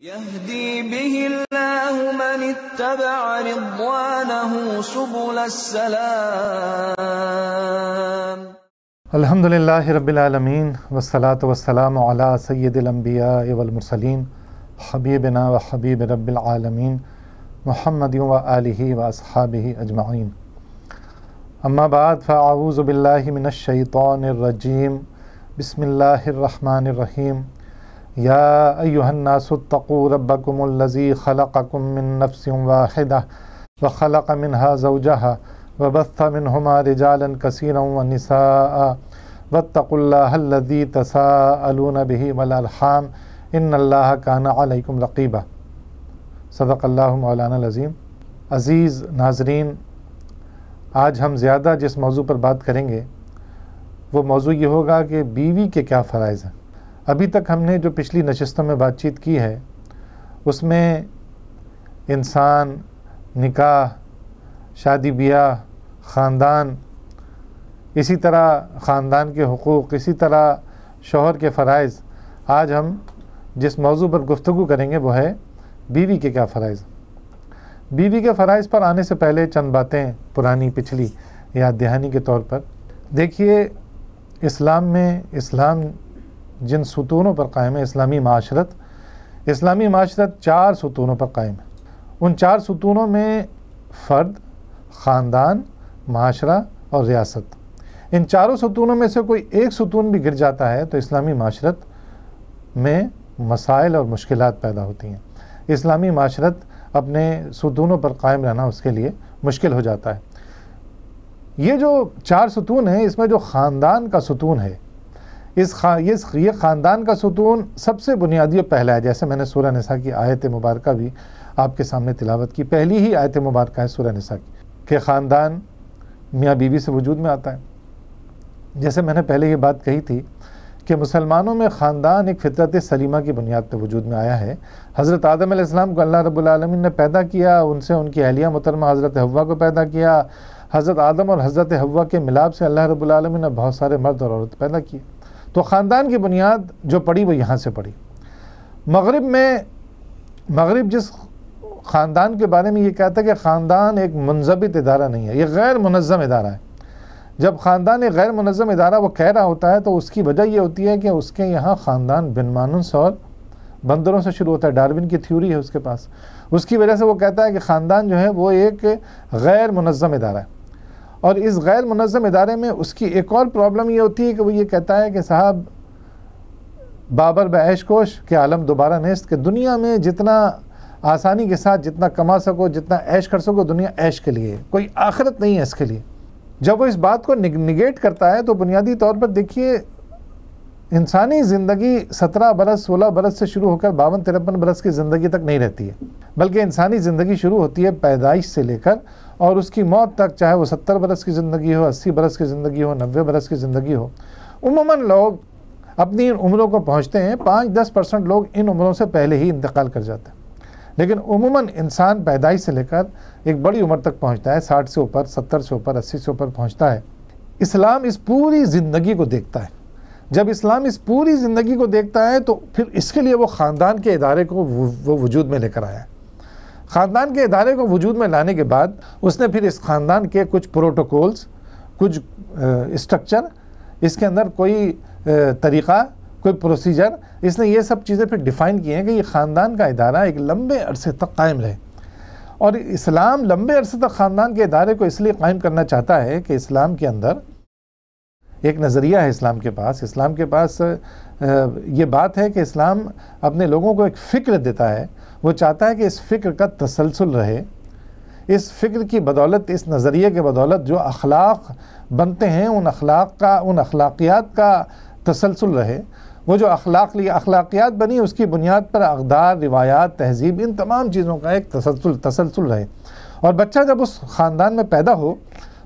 يهدي به الله من اتبع رضوانه سبل السلام. الحمدللہ رب العالمین والصلاة والسلام علی سید الانبیاء والمرسلین حبیبنا و حبیب رب العالمین محمد و آلہ و اصحابہ اجمعین. اما بعد فاعوذ باللہ من الشیطان الرجیم. بسم اللہ الرحمن الرحیم. یا ایہا الناس اتقوا ربکم الذی خلقکم من نفس واحدہ وخلق منها زوجہا وبث منہما رجالا کثیرا ونساء واتقوا اللہ الذی تساءلون بہ والارحام ان اللہ کان علیکم رقیبا. صدق اللہ مولانا العظیم. عزیز ناظرین، آج ہم زیادہ جس موضوع پر بات کریں گے وہ موضوع یہ ہوگا کہ بیوی کے کیا فرائض ہیں. ابھی تک ہم نے جو پچھلی نشستوں میں بات چیت کی ہے اس میں انسان، نکاح، شادی بیاہ، خاندان، اسی طرح خاندان کے حقوق، اسی طرح شوہر کے فرائض. آج ہم جس موضوع پر گفتگو کریں گے وہ ہے بیوی کے کیا فرائض. بیوی کے فرائض پر آنے سے پہلے چند باتیں پرانی پچھلی یاد دہانی کے طور پر. دیکھیے، اسلام جن ستونوں پر قائم ہے، اسلامی معاشرت 4 ستونوں پر قائم ہے. ان 4 ستونوں میں فرد، خاندان، معاشرہ اور ریاست. ان چاروں ستونوں میں سے کوئی ایک ستون بھی گر جاتا ہے تو اسلامی معاشرت میں مسائل اور مشکلات پیدا ہوتی ہیں. اسلامی معاشرت اپنے ستونوں پر قائم رہنا اس کے لیے مشکل ہو جاتا ہے. یہ جو 4 ستون ہیں، اس میں جو خاندان کا ستون ہے، یہ خاندان کا ستون سب سے بنیادی اور پہلا ہے. جیسے میں نے سورہ نساء کی آیت مبارکہ بھی آپ کے سامنے تلاوت کی. پہلی ہی آیت مبارکہ ہے سورہ نساء کی کہ خاندان میاں بیوی سے وجود میں آتا ہے. جیسے میں نے پہلے یہ بات کہی تھی کہ مسلمانوں میں خاندان ایک فطرت سلیمہ کی بنیاد پہ وجود میں آیا ہے. حضرت آدم علیہ السلام کو اللہ رب العالمین نے پیدا کیا، ان سے ان کی اہلیہ محترمہ حضرت حوا کو پیدا کیا. حضرت آدم اور حضرت حوا کے ملاپ سے اللہ رب العالمین نے بہت سارے مرد اور عورت پیدا کیے. تو خاندان کی بنیاد جو پڑی وہ یہاں سے پڑی. مغرب جس خاندان کے بارے میں یہ کہتا ہے کہ خاندان ایک منضبط ادارہ نہیں ہے، یہ غیر منظم ادارہ ہے. جب خاندان ایک غیر منظم ادارہ وہ کہہ رہا ہوتا ہے تو اس کی وجہ یہ ہوتی ہے کہ اس کے یہاں خاندان بن مانوس اور بندروں سے شروع ہوتا ہے. ڈارون کی تھیوری ہے اس کے پاس. اس کی وجہ سے وہ کہتا ہے کہ خاندان جو ہے وہ ایک غیر منظم ادارہ ہے. اور اس غیر منظم ادارے میں اس کی ایک اور پرابلم یہ ہوتی ہے کہ وہ یہ کہتا ہے کہ صاحب بابر بعیش کوش کہ عالم دوبارہ نیست، کہ دنیا میں جتنا آسانی کے ساتھ جتنا کما سکو، جتنا عیش کر سکو، دنیا عیش کے لیے، کوئی آخرت نہیں ہے اس کے لیے. جب وہ اس بات کو نگیٹ کرتا ہے تو بنیادی طور پر دیکھیے، انسانی زندگی 17 برس 16 برس سے شروع ہو کر 52-53 برس کی زندگی تک نہیں رہتی ہے، بلکہ انسانی زندگی شروع ہوتی ہے پیدائش سے لے کر اور اس کی موت تک، چاہے وہ 70 برس کی زندگی ہو، 80 برس کی زندگی ہو، 90 برس کی زندگی ہو. عموماً لوگ اپنی ان عمروں کو پہنچتے ہیں، 5-10% لوگ ان عمروں سے پہلے ہی انتقال کر جاتے ہیں. لیکن عموماً انسان پیدائش سے لے کر ایک بڑی عمر تک پہنچتا ہے، 60 سے اوپر، 70 سے اوپر، 80 سے اوپر پہنچتا ہے. اسلام اس پوری زندگی کو دیکھتا ہے. جب اسلام اس پوری زندگی کو دیکھتا ہے تو پھر اس کے لیے وہ خاندان کے ادارے کو وہ وجود میں لے کر آیا ہے. خاندان کے ادارے کو وجود میں لانے کے بعد اس نے پھر اس خاندان کے کچھ پروٹوکولز، کچھ اسٹرکچر، اس کے اندر کوئی طریقہ، کوئی پروسیجر، اس نے یہ سب چیزیں پھر ڈیفائن کی ہیں کہ یہ خاندان کا ادارہ ایک لمبے عرصے تک قائم رہے. اور اسلام لمبے عرصے تک خاندان کے ادارے کو اس لیے قائم کرنا چاہتا ہے کہ اسلام کے اندر ایک نظریہ ہے. اسلام کے پاس یہ بات ہے کہ اسلام اپنے لوگوں کو ایک فکر دیتا ہے. وہ چاہتا ہے کہ اس فکر کا تسلسل رہے. اس فکر کی بدولت، اس نظریے کے بدولت جو اخلاق بنتے ہیں، ان اخلاقیات کا تسلسل رہے. وہ جو اخلاقیات بنی اس کی بنیاد پر اقدار، روایات، تہذیب، ان تمام چیزوں کا ایک تسلسل رہے. اور بچہ جب اس خاندان میں پیدا ہو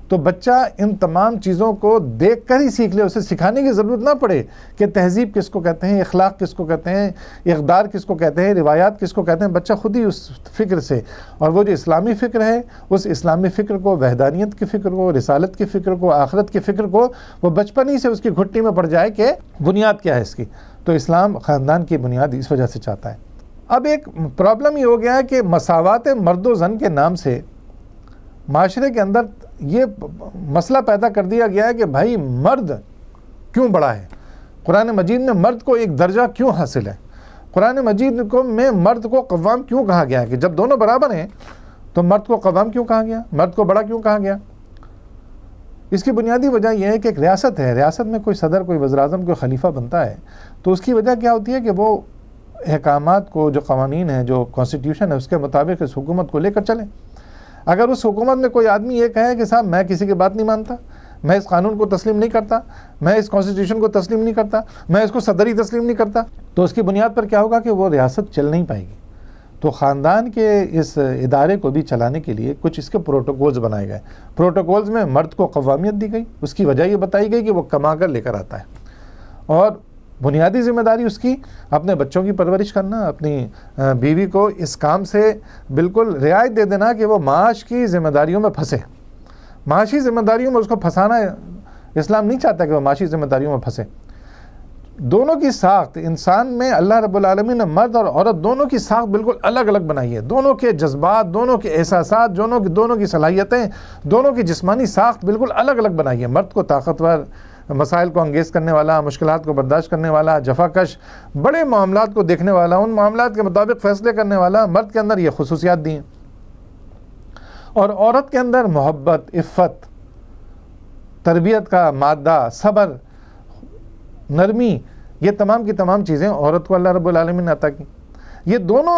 تو بچہ ان تمام چیزوں کو دیکھ کر ہی سیکھ لے. اسے سکھانے کی ضرورت نہ پڑے کہ تہذیب کس کو کہتے ہیں، اخلاق کس کو کہتے ہیں، اقدار کس کو کہتے ہیں، روایات کس کو کہتے ہیں. بچہ خود ہی اس فکر سے، اور وہ جو اسلامی فکر ہے اس اسلامی فکر کو، وحدانیت کی فکر کو، رسالت کی فکر کو، آخرت کی فکر کو، وہ بچپن ہی سے اس کی گھٹی میں پڑ جائے کہ بنیاد کیا ہے اس کی. تو اسلام خاندان کی بنیاد اس وجہ سے چاہتا ہے. اب ایک پرابلم یہ ہو گیا ہے کہ مساوات مرد و زن کے نام سے معاشرے کے اندر یہ مسئلہ پیدا کر دیا گیا ہے کہ بھائی مرد کیوں بڑا ہے، قرآن مجید میں مرد کو ایک درجہ کیوں حاصل ہے، قرآن مجید میں مرد کو قوام کیوں کہا گیا ہے، کہ جب دونوں برابر ہیں تو مرد کو قوام کیوں کہا گیا، مرد کو بڑا کیوں کہا گیا؟ اس کی بنیادی وجہ یہ ہے کہ ایک ریاست ہے، ریاست میں کوئی صدر، کوئی وزیر اعظم، کوئی خلیفہ بنتا ہے تو اس کی وجہ کیا ہوتی ہے کہ وہ احکامات کو، جو قوانین ہیں، جو کانسٹیٹیوشن ہے، اس کے مطابق اس حکومت کو لے کر چلیں۔ اگر اس حکومت میں کوئی آدمی یہ کہے کہ صاحب میں کسی کی بات نہیں مانتا، میں اس قانون کو تسلیم نہیں کرتا، میں اس کانسٹیٹیوشن کو تسلیم نہیں کرتا، میں اس کو صدری تسلیم نہیں کرتا، تو اس کی بنیاد پر کیا ہوگا کہ وہ ریاست چل نہیں پائے گی۔ تو خاندان کے اس ادارے کو بھی چلانے کے لیے کچھ اس کے پروٹوکولز بنائے گئے۔ پروٹوکولز میں مرد کو قوامیت دی گئی، اس کی وجہ یہ بتائی گئی کہ وہ کما کر لے کر آتا ہے، اور بنیادی ذمہ داری اس کی اپنے بچوں کی پرورش کرنا، اپنی بیوی کو اس کام سے بالکل رعایت دے دینا کہ وہ معاش کی ذمہ داریوں میں پھنسے۔ معاشی ذمہ داریوں میں اس کو پھنسانا اسلام نہیں چاہتا کہ وہ معاشی ذمہ داریوں میں پھنسے۔ دونوں کی ساخت انسان میں اللہ رب العالمین نے مرد اور عورت دونوں کی ساخت بالکل الگ الگ بنائی ہے، دونوں کے جذبات، دونوں کے احساسات، دونوں کی صلاحیتیں، دونوں کی جسمانی ساخت بالکل الگ الگ بنائی ہے۔ مرد کو طاقتور، مسائل کو انگیز کرنے والا، مشکلات کو برداشت کرنے والا، جفا کش، بڑے معاملات کو دیکھنے والا، ان معاملات کے مطابق فیصلے کرنے والا، مرد کے اندر یہ خصوصیات دی ہیں۔ اور عورت کے اندر محبت، عفت، تربیت کا مادہ، صبر، نرمی، یہ تمام کی تمام چیزیں عورت کو اللہ رب العالمین نے عطا کی۔ یہ دونوں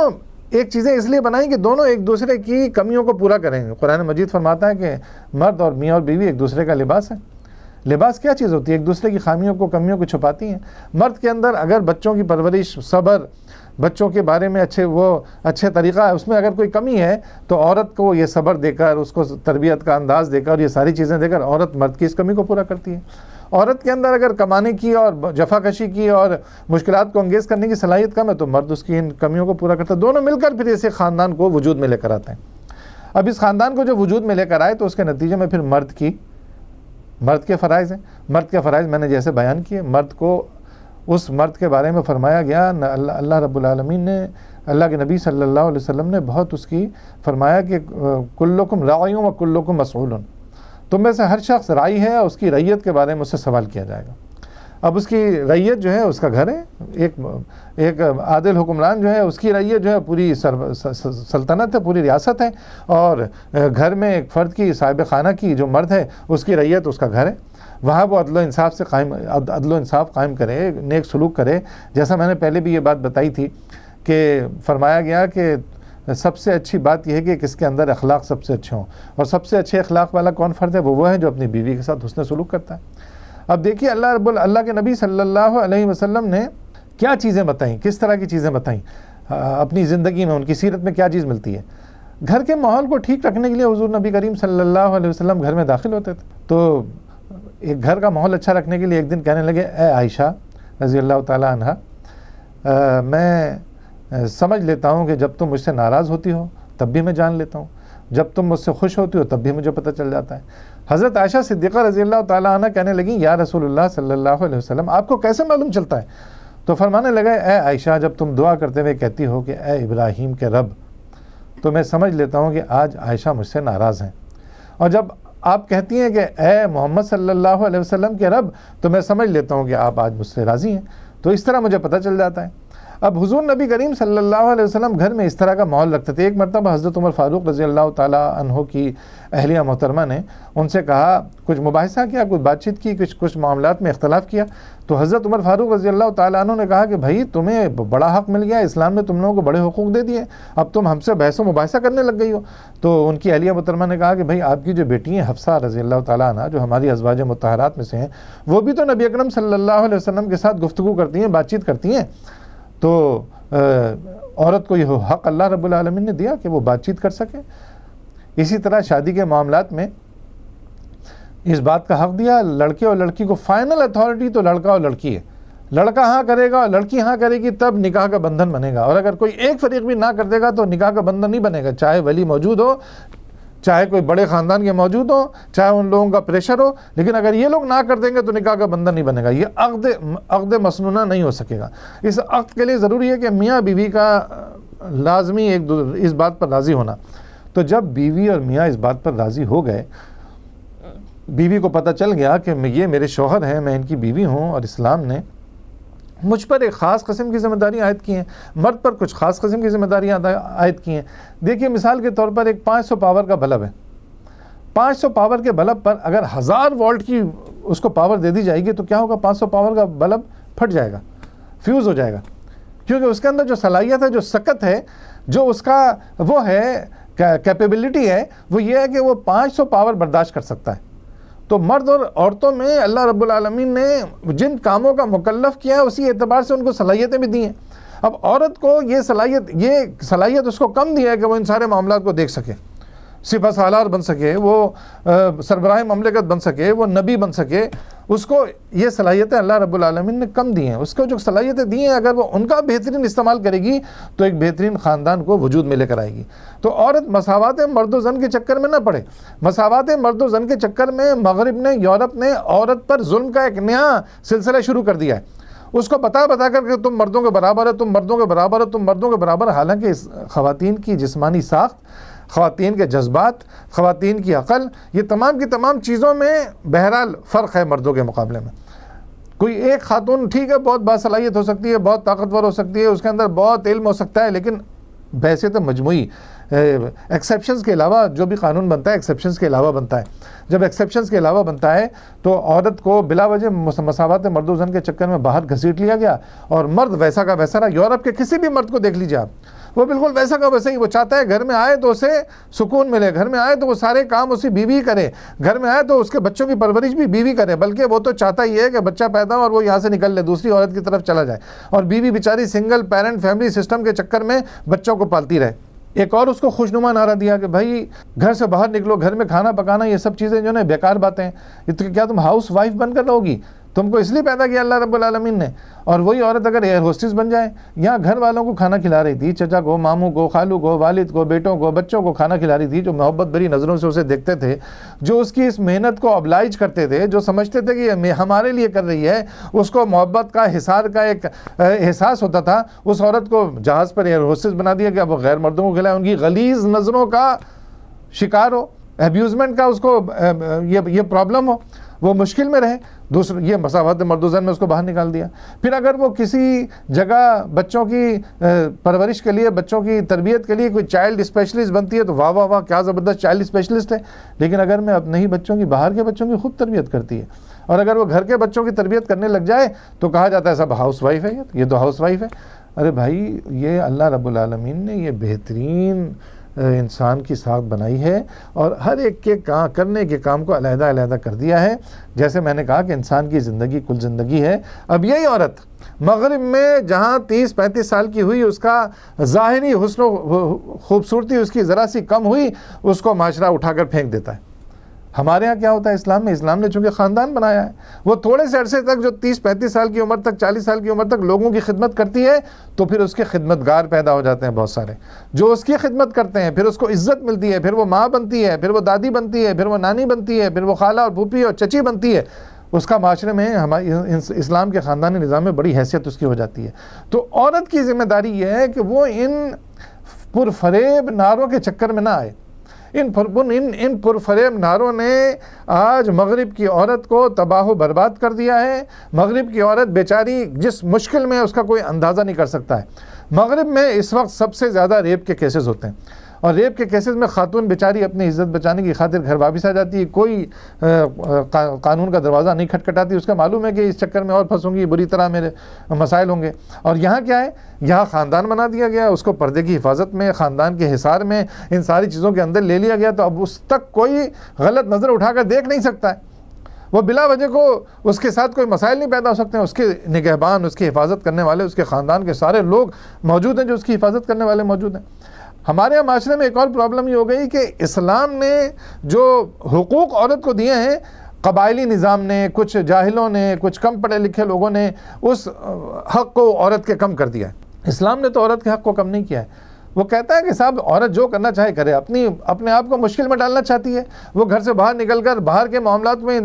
ایک چیزیں اس لیے بنائیں کہ دونوں ایک دوسرے کی کمیوں کو پورا کریں گے۔ قرآن مجید فرماتا ہے کہ مرد اور میاں اور بیوی ایک دوسرے کا لباس ہے۔ لباس کیا چیز ہوتی ہے؟ ایک دوسرے کی خامیوں کو، کمیوں کو چھپاتی ہیں۔ مرد کے اندر اگر بچوں کی پرورش، صبر، بچوں کے بارے میں اچھے طریقہ ہے، اس میں اگر کوئی کمی ہے تو عورت کو یہ صبر دے کر، اس کو تربیت کا انداز دے کر، اور یہ ساری چیزیں دے کر عورت مرد کی اس کمی کو پورا کرتی ہے۔ عورت کے اندر اگر کمانے کی اور جفا کشی کی اور مشکلات کو انگیز کرنے کی صلاحیت کم ہے تو مرد اس کی ان کمیوں کو پورا کرتا ہے۔ دونوں مل کر پھر اسے خاندان کو وجود میں لے کر آتے ہیں۔ اب اس خاندان کو جو وجود میں لے کر آئے تو اس کے نتیجے میں پھر مرد کے فرائض ہیں۔ مرد کے فرائض میں نے جیسے بیان کیے، مرد کو اس مرد کے بارے میں فرمایا گیا، اللہ رب العالمین نے، اللہ کے نبی صلی اللہ علیہ وسلم نے بہت اس کی فرمایا کہ کلکم راعی و کلکم مسئول، تم میں سے ہر شخص راعی ہے، اور اس کی رعیت کے بارے میں اس سے سوال کیا جائے گا۔ اب اس کی رعیت جو ہے اس کا گھر ہے، ایک عادل حکمران جو ہے اس کی رعیت جو ہے پوری سلطنت ہے، پوری ریاست ہے، اور گھر میں ایک فرد کی، صاحب خانہ کی جو مرد ہے اس کی رعیت اس کا گھر ہے۔ وہاں وہ عدل و انصاف قائم کرے، نیک سلوک کرے۔ جیسا میں نے پہلے بھی یہ بات بتائی تھی کہ فرمایا گیا کہ سب سے اچھی بات یہ ہے کہ کس کے اندر اخلاق سب سے اچھے ہوں، اور سب سے اچھے اخلاق والا کون فرد ہے؟ وہ ہے جو اپنی بیوی کے ساتھ حسن سلوک کرتا ہے۔ اب دیکھیے اللہ کے نبی صلی اللہ علیہ وسلم نے کیا چیزیں بتائیں، کس طرح کی چیزیں بتائیں اپنی زندگی میں، ان کی سیرت میں کیا چیز ملتی ہے۔ گھر کے ماحول کو ٹھیک رکھنے کے لیے حضور نبی کریم صلی اللہ علیہ وسلم گھر میں داخل ہوتے تھے، تو ایک گھر کا ماحول اچھا رکھنے کے لیے ایک دن کہنے لگے، اے عائشہ رضی اللہ تعالی عنہا، میں سمجھ لیتا ہوں کہ جب تم مجھ سے ناراض ہوتی ہو تب بھی میں جان لیتا ہوں، جب تم مجھ سے خوش ہوتی ہو تب بھی مجھے پتہ چل جاتا ہے۔ حضرت عائشہ صدیقہ رضی اللہ تعالی عنہ کہنے لگیں، یا رسول اللہ صلی اللہ علیہ وسلم، آپ کو کیسے معلوم چلتا ہے؟ تو فرمانے لگے، اے عائشہ، جب تم دعا کرتے ہوئے کہتی ہو کہ اے ابراہیم کے رب، تو میں سمجھ لیتا ہوں کہ آج عائشہ مجھ سے ناراض ہیں، اور جب آپ کہتی ہیں کہ اے محمد صلی اللہ علیہ وسلم کے رب، تو میں سمجھ لیتا ہوں کہ آپ آج مجھ سے راضی ہیں۔ تو اس طرح مجھے پتہ چل جاتا ہے۔ اب حضور نبی کریم صلی اللہ علیہ وسلم گھر میں اس طرح کا ماحول رکھتے تھے۔ ایک مرتبہ حضرت عمر فاروق رضی اللہ تعالی عنہ کی اہلیہ محترمہ نے ان سے کہا، کچھ مباحثہ کیا، کچھ بات چیت کی، کچھ معاملات میں اختلاف کیا، تو حضرت عمر فاروق رضی اللہ تعالی عنہ نے کہا کہ بھائی تمہیں بڑا حق مل گیا، اسلام نے تم لوگوں کو بڑے حقوق دے دیے، اب تم ہم سے بحث و مباحثہ کرنے لگ گئی ہو۔ تو ان کی اہلیہ محترمہ نے کہا کہ بھائی آپ کی جو بیٹی ہیں حفصہ رضی اللہ تعالی عنہ، جو ہماری ازواج مطہرات میں سے ہیں، وہ بھی تو نبی اکرم صلی اللہ علیہ وسلم کے ساتھ گفتگو کرتی ہیں، بات چیت کرتی ہیں، تو عورت کو یہ حق اللہ رب العالمین نے دیا کہ وہ بات چیت کر سکے۔ اسی طرح شادی کے معاملات میں اس بات کا حق دیا، لڑکے اور لڑکی کو فائنل اتھارٹی تو لڑکا اور لڑکی ہے، لڑکا ہاں کرے گا اور لڑکی ہاں کرے گی تب نکاح کا بندھن بنے گا، اور اگر کوئی ایک فریق بھی نہ کر دے گا تو نکاح کا بندھن نہیں بنے گا، چاہے ولی موجود ہو، چاہے کوئی بڑے خاندان کے موجود ہوں، چاہے ان لوگوں کا پریشر ہو، لیکن اگر یہ لوگ نہ کر دیں گے تو نکاح کا بندھن نہیں بنے گا، یہ عقد مسنونہ نہیں ہو سکے گا۔ اس عقد کے لیے ضروری ہے کہ میاں بیوی کا لازمی اس بات پر راضی ہونا۔ تو جب بیوی اور میاں اس بات پر راضی ہو گئے، بیوی کو پتہ چل گیا کہ یہ میرے شوہر ہیں، میں ان کی بیوی ہوں، اور اسلام نے مجھ پر ایک خاص قسم کی ذمہ داریاں عائد کی ہیں، مرد پر کچھ خاص قسم کی ذمہ داریاں عائد کی ہیں۔ دیکھیے مثال کے طور پر ایک 500 پاور کا بلب ہے، 500 پاور کے بلب پر اگر 1000 وولٹ کی اس کو پاور دے دی جائے گی تو کیا ہوگا؟ 500 پاور کا بلب پھٹ جائے گا، فیوز ہو جائے گا، کیونکہ اس کے اندر جو صلاحیت ہے، جو سکت ہے، جو اس کا وہ ہے کیپیبلٹی ہے، وہ یہ ہے کہ وہ 500 پاور برداشت کر سکتا ہے۔ تو مرد اور عورتوں میں اللہ رب العالمین نے جن کاموں کا مکلف کیا ہے اسی اعتبار سے ان کو صلاحیتیں بھی دی ہیں۔ اب عورت کو یہ صلاحیت اس کو کم دی ہے کہ وہ ان سارے معاملات کو دیکھ سکے، سپہ سالار بن سکے، وہ سربراہ مملکت بن سکے، وہ نبی بن سکے، اس کو یہ صلاحیتیں اللہ رب العالمین نے کم دی ہیں۔ اس کو جو صلاحیتیں دی ہیں اگر وہ ان کا بہترین استعمال کرے گی تو ایک بہترین خاندان کو وجود میں لے کر آئے گی۔ تو عورت مساوات مرد و زن کے چکر میں نہ پڑے۔ مساوات مرد و زن کے چکر میں مغرب نے، یورپ نے عورت پر ظلم کا ایک نیا سلسلہ شروع کر دیا ہے۔ اس کو بتا کر کہ تم مردوں کے برابر ہے، تم مردوں کے برابر ہے، تم مردوں کے برابر، حالانکہ خواتین کی جسمانی ساخت، خواتین کے جذبات، خواتین کی عقل، یہ تمام کی تمام چیزوں میں بہرحال فرق ہے مردوں کے مقابلے میں۔ کوئی ایک خاتون ٹھیک ہے بہت باصلاحیت ہو سکتی ہے، بہت طاقتور ہو سکتی ہے، اس کے اندر بہت علم ہو سکتا ہے، لیکن بحیثیت مجموعی ایکسیپشنز کے علاوہ جو بھی قانون بنتا ہے ایکسیپشنز کے علاوہ بنتا ہے۔ جب ایکسیپشنز کے علاوہ بنتا ہے تو عورت کو بلا وجہ مساوات مرد و زن کے چکر میں باہر گھسیٹ لیا گیا، اور مرد ویسا کا ویسا رہا۔ یورپ کے کسی بھی مرد کو دیکھ لیجیے آپ، وہ بالکل ویسا کا ویسا ہی، وہ چاہتا ہے گھر میں آئے تو اسے سکون ملے، گھر میں آئے تو وہ سارے کام اسی بیوی کرے، گھر میں آئے تو اس کے بچوں کی پرورش بھی بیوی کرے، بلکہ وہ تو چاہتا ہی ہے کہ بچہ پیدا ہو اور وہ یہاں سے نکل لے، دوسری عورت کی طرف چلا جائے، اور بیوی بیچاری سنگل پیرنٹ فیملی سسٹم کے چکر میں بچوں کو پالتی رہے۔ ایک اور اس کو خوشنما نعرہ دیا کہ بھائی گھر سے باہر نکلو، گھر میں کھانا پکانا یہ سب چیزیں جو نا بیکار باتیں ہیں، کیا تم ہاؤس وائف بن کر رہو گی؟ تم کو اس لیے پیدا کیا اللہ رب العالمین نے۔ اور وہی عورت اگر ایئر ہوسٹس بن جائے، یہاں گھر والوں کو کھانا کھلا رہی تھی، چچا کو، ماموں کو، خالو کو، والد کو، بیٹوں کو، بچوں کو کھانا کھلا رہی تھی، جو محبت بھری نظروں سے اسے دیکھتے تھے، جو اس کی اس محنت کو ابلائج کرتے تھے، جو سمجھتے تھے کہ یہ ہمارے لیے کر رہی ہے، اس کو محبت کا حصار کا ایک احساس ہوتا تھا۔ اس عورت کو جہاز پر ایئر ہوسٹس بنا دیا کہ اب وہ غیر مردوں کو کھلائے، ان کی غلیظ نظروں کا شکار ہو، ایبیوزمنٹ کا اس کو یہ پرابلم ہو، وہ مشکل میں رہے۔ یہ مساوات مرد و زن میں اس کو باہر نکال دیا۔ پھر اگر وہ کسی جگہ بچوں کی پرورش کے لیے، بچوں کی تربیت کے لیے کوئی چائلڈ اسپیشلسٹ بنتی ہے تو واہ واہ واہ کیا زبردست چائلڈ اسپیشلسٹ ہے، لیکن اگر میں اپنے ہی بچوں کی، باہر کے بچوں کی خود تربیت کرتی ہے، اور اگر وہ گھر کے بچوں کی تربیت کرنے لگ جائے تو کہا جاتا ہے سب ہاؤس وائف ہے، یہ تو ہاؤس وائف ہے۔ ارے بھائی، یہ اللہ رب العالمین نے یہ بہترین انسان کی ساخت بنائی ہے، اور ہر ایک کے کرنے کے کام کو علیحدہ علیحدہ کر دیا ہے۔ جیسے میں نے کہا کہ انسان کی زندگی کل زندگی ہے۔ اب یہی عورت مغرب میں جہاں 30-35 سال کی ہوئی، اس کا ظاہری حسن و خوبصورتی اس کی ذرا سی کم ہوئی، اس کو معاشرہ اٹھا کر پھینک دیتا ہے۔ ہمارے ہاں کیا ہوتا ہے اسلام میں؟ اسلام نے چونکہ خاندان بنایا ہے، وہ تھوڑے سے عرصے تک جو 30-35 سال کی عمر تک، 40 سال کی عمر تک لوگوں کی خدمت کرتی ہے تو پھر اس کے خدمتگار پیدا ہو جاتے ہیں بہت سارے، جو اس کی خدمت کرتے ہیں، پھر اس کو عزت ملتی ہے، پھر وہ ماں بنتی ہے، پھر وہ دادی بنتی ہے، پھر وہ نانی بنتی ہے، پھر وہ خالہ اور پھوپھی اور چچی بنتی ہے۔ اس کا معاشرے میں ہمارے اسلام کے خاندانی نظام میں بڑی حیثیت اس کی ہو جاتی ہے۔ تو عورت کی ذمہ داری یہ ہے کہ وہ ان پرفریب نعروں کے چکر میں نہ آئے۔ ان پرفریب نعروں نے آج مغرب کی عورت کو تباہ و برباد کر دیا ہے۔ مغرب کی عورت بیچاری جس مشکل میں اس کا کوئی اندازہ نہیں کر سکتا ہے۔ مغرب میں اس وقت سب سے زیادہ ریپ کے کیسز ہوتے ہیں، اور ریپ کے کیسز میں خاتون بیچاری اپنی عزت بچانے کی خاطر گھر واپس آ جاتی ہے، کوئی قانون کا دروازہ نہیں کھٹکھٹاتی، اس کا معلوم ہے کہ اس چکر میں اور پھنسوں گی، بری طرح میرے مسائل ہوں گے۔ اور یہاں کیا ہے؟ یہاں خاندان بنا دیا گیا، اس کو پردے کی حفاظت میں، خاندان کے حصار میں، ان ساری چیزوں کے اندر لے لیا گیا، تو اب اس تک کوئی غلط نظر اٹھا کر دیکھ نہیں سکتا ہے۔ وہ بلا وجہ کو اس کے ساتھ کوئی مسائل نہیں پیدا ہو سکتے ہیں۔ اس کے نگہبان، اس کی حفاظت کرنے والے، اس کے خاندان کے سارے لوگ موجود ہیں جو اس کی حفاظت کرنے والے موجود ہیں۔ ہمارے یہاں معاشرے میں ایک اور پرابلم یہ ہو گئی کہ اسلام نے جو حقوق عورت کو دیے ہیں، قبائلی نظام نے، کچھ جاہلوں نے، کچھ کم پڑھے لکھے لوگوں نے اس حق کو عورت کے کم کر دیا ہے۔ اسلام نے تو عورت کے حق کو کم نہیں کیا ہے۔ وہ کہتا ہے کہ صاحب عورت جو کرنا چاہے کرے، اپنے آپ کو مشکل میں ڈالنا چاہتی ہے، وہ گھر سے باہر نکل کر باہر کے معاملات میں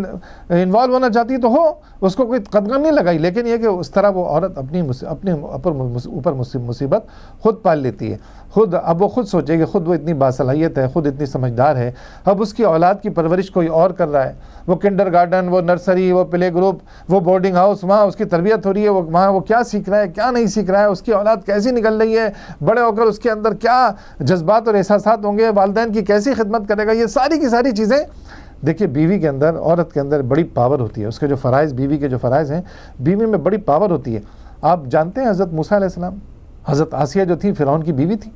انوالو ہونا چاہتی ہے تو ہو، اس کو کوئی قدغن نہیں لگائی، لیکن یہ کہ اس طرح وہ عورت اپنے اوپر مصیبت خود پال لیتی ہے. اب وہ خود سوچے کہ خود وہ اتنی باصلاحیت ہے، خود اتنی سمجھدار ہے، اب اس کی اولاد کی پرورش کوئی اور کر رہا ہے. وہ کنڈر گارڈن، وہ نرسری، وہ پلے گروپ، وہ بورڈنگ ہاؤس، وہاں اس کی تربیت ہو رہی ہے، وہاں وہ کیا سیکھ رہا ہے، کیا نہیں سیکھ رہا ہے، اس کی اولاد کیسی نکل رہی ہے، بڑے ہو کر اس کے اندر کیا جذبات اور احساسات ہوں گے، والدین کی کیسی خدمت کرے گا، یہ ساری کی ساری چیزیں. دیکھیے بیوی کے اندر، عورت کے اندر بڑی پاور ہوتی ہے، اس کے جو فرائض، بیوی کے جو فرائض ہیں، بیوی میں بڑی پاور ہوتی ہے. آپ جانتے ہیں حضرت موسیٰ علیہ السلام، حضرت آسیہ جو تھی فرعون کی بیوی تھی،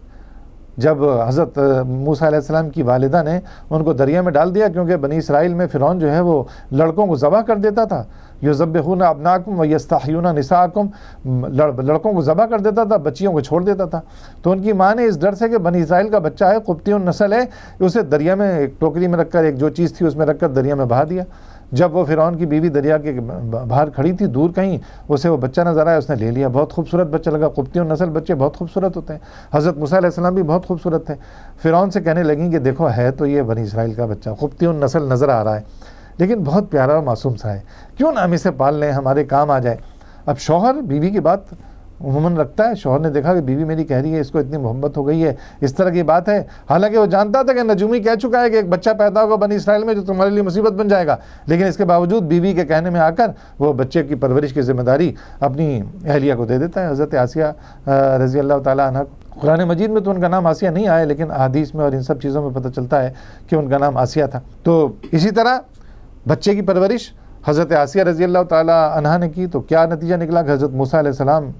جب حضرت موسیٰ علیہ السلام کی والدہ نے ان کو دریا میں ڈال دیا، کیونکہ بنی اسرائیل میں فرعون جو ہے وہ لڑکوں کو ذبح کر دیتا تھا، یذبحون ابناءکم ویستحیون نساءکم، لڑکوں کو ذبح کر دیتا تھا، بچیوں کو چھوڑ دیتا تھا. تو ان کی ماں نے اس ڈر سے کہ بنی اسرائیل کا بچہ ہے، قبطیون نسل ہے، اسے دریا میں ایک ٹوکری میں رکھ کر، ایک جو چیز تھی اس میں رکھ کر دریا میں بہا دیا. جب وہ فرعون کی بیوی دریا کے باہر کھڑی تھی دور کہیں، اسے وہ بچہ نظر آیا، اس نے لے لیا. بہت خوبصورت بچہ لگا، قبطیوں نسل بچے بہت خوبصورت ہوتے ہیں. حضرت موسیٰ علیہ السلام بھی بہت خوبصورت تھے. فرعون سے کہنے لگیں کہ دیکھو ہے تو یہ بنی اسرائیل کا بچہ، قبطیوں نسل نظر آ رہا ہے، لیکن بہت پیارا اور معصوم سا ہے، کیوں نہ ہم اسے پال لیں، ہمارے کام آ جائے. اب شوہر بیوی کی بات عموماً رکھتا ہے. شوہر نے دیکھا کہ بیوی میری کہہ رہی ہے، اس کو اتنی محبت ہو گئی ہے، اس طرح کی بات ہے، حالانکہ وہ جانتا تھا کہ نجومی کہہ چکا ہے کہ ایک بچہ پیدا ہوگا بنی اسرائیل میں جو تمہارے لیے مصیبت بن جائے گا، لیکن اس کے باوجود بیوی کے کہنے میں آ کر وہ بچے کی پرورش کی ذمہ داری اپنی اہلیہ کو دے دیتا ہے. حضرت آسیہ رضی اللہ تعالیٰ عنہ، قرآن مجید میں تو ان کا نام آسیہ نہیں آیا، لیکن احادیث میں اور ان سب چیزوں میں پتہ چلتا ہے کہ ان کا نام آسیہ تھا. تو اسی طرح بچے کی پرورش حضرت آسیہ رضی اللہ تعالیٰ عنہ نے کی، تو کیا نتیجہ نکلا کہ حضرت موسیٰ علیہ السلام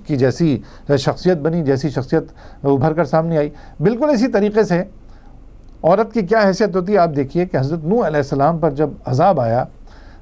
کی جیسی شخصیت بنی، جیسی شخصیت ابھر کر سامنے آئی. بالکل اسی طریقے سے عورت کی کیا حیثیت ہوتی ہے. آپ دیکھیے کہ حضرت نوح علیہ السلام پر جب عذاب آیا،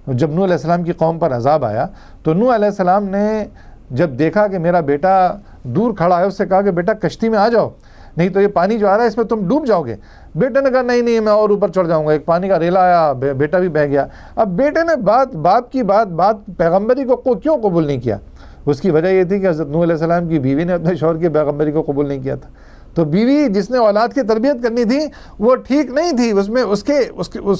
جب نوح علیہ السلام کی قوم پر عذاب آیا، تو نوح علیہ السلام نے جب دیکھا کہ میرا بیٹا دور کھڑا ہے، اس سے کہا کہ بیٹا کشتی میں آ جاؤ، نہیں تو یہ پانی جو آ رہا ہے اس میں تم ڈوب جاؤ گے. بیٹے نے کہا نہیں میں اور اوپر چڑھ جاؤں گا. ایک پانی کا ریلا آیا، بیٹا بھی بہہ گیا. اب بیٹے نے باپ کی بات پیغمبری کو کیوں قبول نہیں کیا؟ اس کی وجہ یہ تھی کہ حضرت نوح علیہ السلام کی بیوی نے اپنے شوہر کی پیغمبری کو قبول نہیں کیا تھا. تو بیوی جس نے اولاد کی تربیت کرنی تھی وہ ٹھیک نہیں تھی، اس میں اس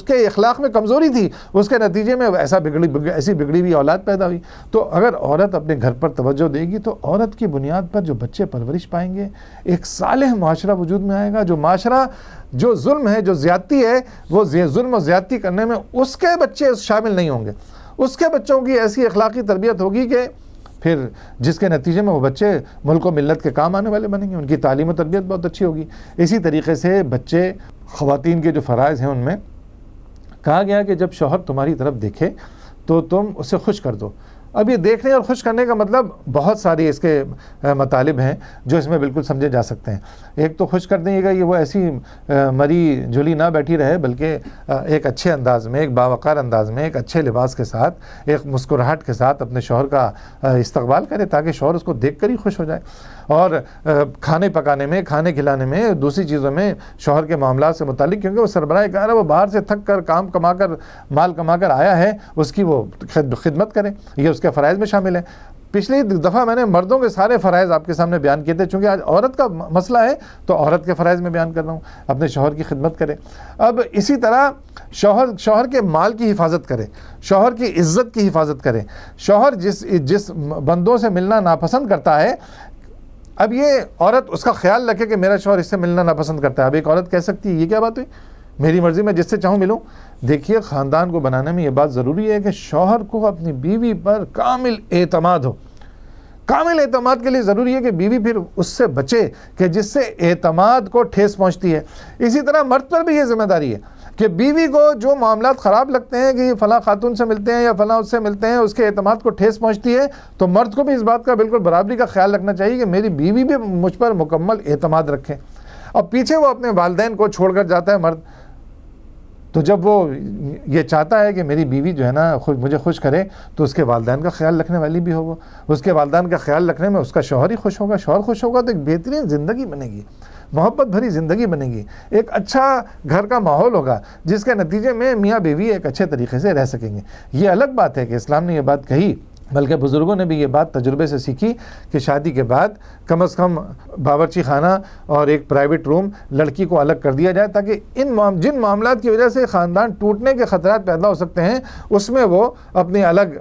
کے اخلاق میں کمزوری تھی، اس کے نتیجے میں ایسی بگڑی ہوئی اولاد پیدا ہوئی. تو اگر عورت اپنے گھر پر توجہ دے گی تو عورت کی بنیاد پر جو بچے پرورش پائیں گے، ایک صالح معاشرہ وجود میں آئے گا. جو معاشرہ جو ظلم ہے، جو زیادتی ہے، وہ ظلم و زیادتی کرنے میں اس کے بچے شامل نہیں ہوں گے. اس کے بچوں کی ایسی اخلاقی تربیت ہوگی کہ پھر جس کے نتیجے میں وہ بچے ملک و ملت کے کام آنے والے بنیں گے، ان کی تعلیم و تربیت بہت اچھی ہوگی. اسی طریقے سے بچے، خواتین کے جو فرائض ہیں ان میں کہا گیا کہ جب شوہر تمہاری طرف دیکھے تو تم اسے خوش کر دو. اب یہ دیکھنے اور خوش کرنے کا مطلب بہت ساری اس کے مطالب ہیں جو اس میں بالکل سمجھے جا سکتے ہیں. ایک تو خوش کر دیں گا یہ وہ ایسی مری جھولی نہ بیٹھی رہے، بلکہ ایک اچھے انداز میں، ایک باوقار انداز میں، ایک اچھے لباس کے ساتھ، ایک مسکراہٹ کے ساتھ اپنے شوہر کا استقبال کرے تاکہ شوہر اس کو دیکھ کر ہی خوش ہو جائے. اور کھانے پکانے میں، کھانے کھلانے میں، دوسری چیزوں میں شوہر کے معاملات سے متعلق، کیونکہ وہ سربراہ کار ہے، وہ باہر سے تھک کر کام کما کر مال کما کر آیا ہے، اس کی وہ خدمت کرے، یہ اس کے فرائض میں شامل ہے. پچھلی دفعہ میں نے مردوں کے سارے فرائض آپ کے سامنے بیان کیے تھے، چونکہ آج عورت کا مسئلہ ہے تو عورت کے فرائض میں بیان کر رہا ہوں. اپنے شوہر کی خدمت کرے. اب اسی طرح شوہر کے مال کی حفاظت کرے، شوہر کی عزت کی حفاظت کرے. شوہر جس بندوں سے ملنا ناپسند کرتا ہے، اب یہ عورت اس کا خیال رکھے کہ میرا شوہر اس سے ملنا ناپسند کرتا ہے. اب ایک عورت کہہ سکتی ہے یہ کیا بات ہوئی، میری مرضی میں جس سے چاہوں ملوں. دیکھیے خاندان کو بنانے میں یہ بات ضروری ہے کہ شوہر کو اپنی بیوی پر کامل اعتماد ہو. کامل اعتماد کے لیے ضروری ہے کہ بیوی پھر اس سے بچے کہ جس سے اعتماد کو ٹھیس پہنچتی ہے. اسی طرح مرد پر بھی یہ ذمہ داری ہے کہ بیوی کو جو معاملات خراب لگتے ہیں کہ یہ فلاں خاتون سے ملتے ہیں یا فلاں اس سے ملتے ہیں، اس کے اعتماد کو ٹھیس پہنچتی ہے، تو مرد کو بھی اس بات کا بالکل برابری کا خیال رکھنا چاہیے کہ میری بیوی بھی مجھ پر مکمل اعتماد رکھے. اب پیچھے وہ اپنے والدین کو چھوڑ کر جاتا ہے مرد، تو جب وہ یہ چاہتا ہے کہ میری بیوی جو ہے نا مجھے خوش کرے تو اس کے والدین کا خیال رکھنے والی بھی ہو. اس کے والدین کا خیال رکھنے میں اس کا شوہر ہی خوش ہوگا. شوہر خوش ہوگا تو ایک بہترین زندگی بنے گی، محبت بھری زندگی بنے گی، ایک اچھا گھر کا ماحول ہوگا جس کے نتیجے میں میاں بیوی ایک اچھے طریقے سے رہ سکیں گے. یہ الگ بات ہے کہ اسلام نے یہ بات کہی بلکہ بزرگوں نے بھی یہ بات تجربے سے سیکھی کہ شادی کے بعد کم از کم باورچی خانہ اور ایک پرائیویٹ روم لڑکی کو الگ کر دیا جائے، تاکہ جن معاملات کی وجہ سے خاندان ٹوٹنے کے خطرات پیدا ہو سکتے ہیں اس میں وہ اپنی الگ